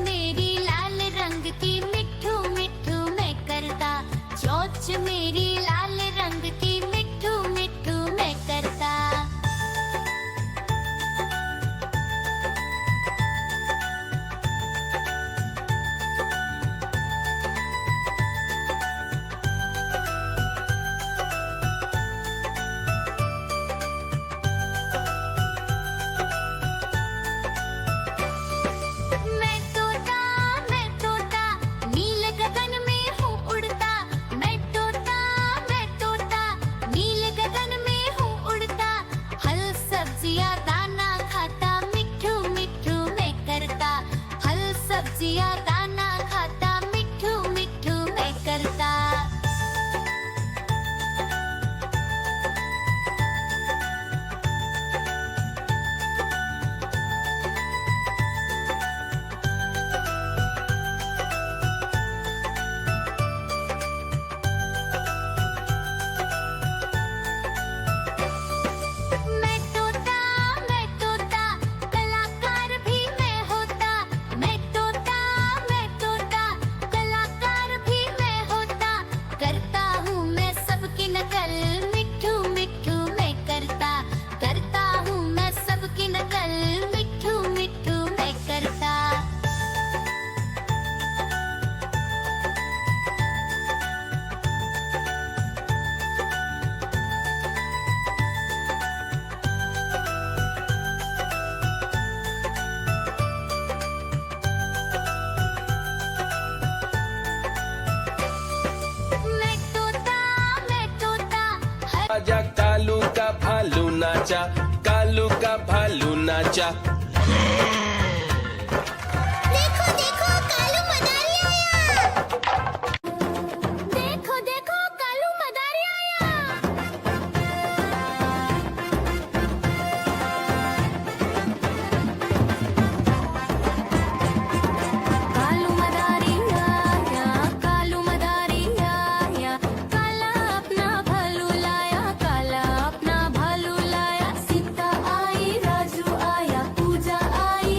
मेरी लाल रंग की मिट्ठू मिट्ठू मैं करता, चोंच मेरी लाल रंग की मिट्ठू मिट्ठू मैं करता। मैं तोता नील गगन में हूँ उड़ता। मैं तोता नील गगन में हूँ उड़ता। फल सब्जियाँ दाना खाता, मिट्ठू मिट्ठू मैं करता। फल सब्जियाँ दाना खाता, मिट्ठू मिट्ठू मैं करता। मैं तोता कलाकार भी मैं होता। मैं तोता कलाकार भी मैं होता। करता हूँ मैं सबकी नकल, मिट्ठू मिट्ठू मैं करता। करता हूँ मैं सबकी नकल, मिट्ठू मिट्ठू मैं करता। मैं तोता आजा कालू का भालू नाचा, कालू का भालू नाचा। देखो देखो कालू मदारी आया। देखो देखो कालू मदारी आया। कालू मदारी आया, कालू मदारी आया। काला अपना भालू लाया, काला अपना भालू लाया। सीता आई, राजू आया, पूजा आई,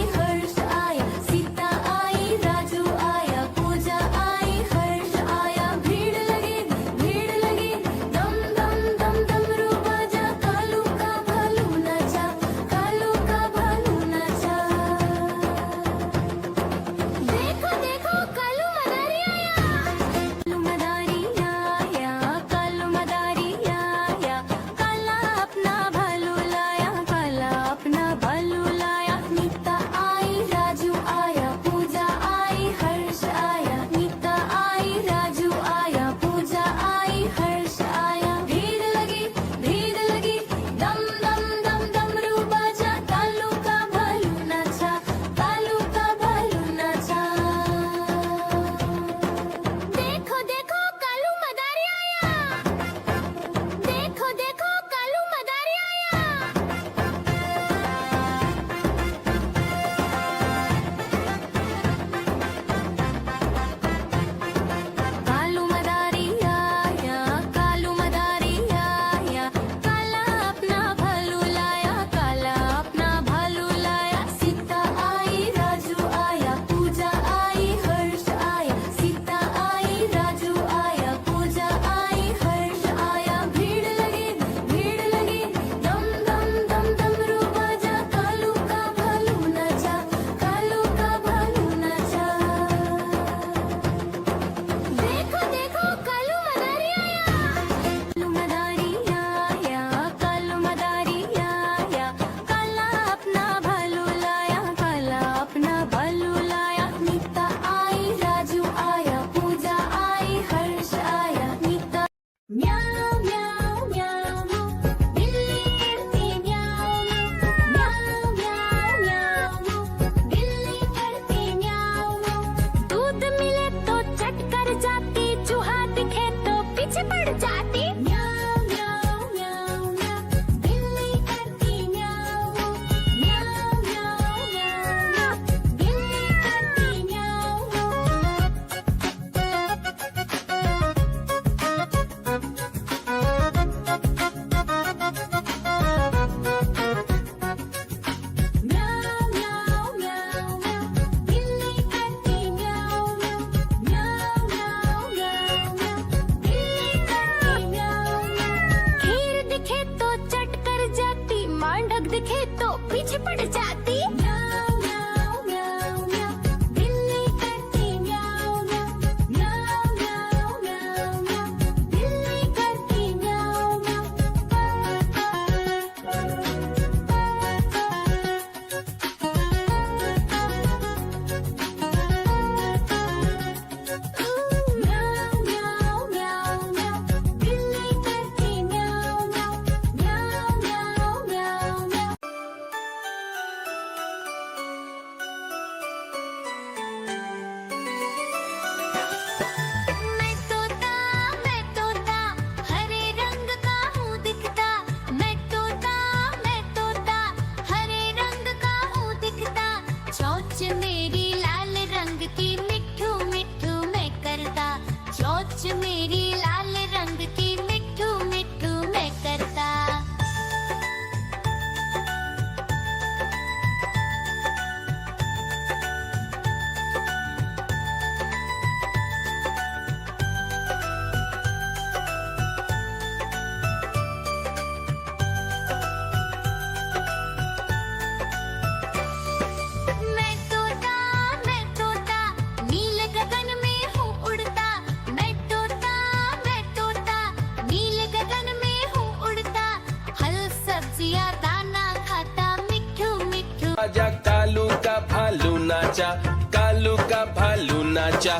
नाचा, कालू का भालू नाचा।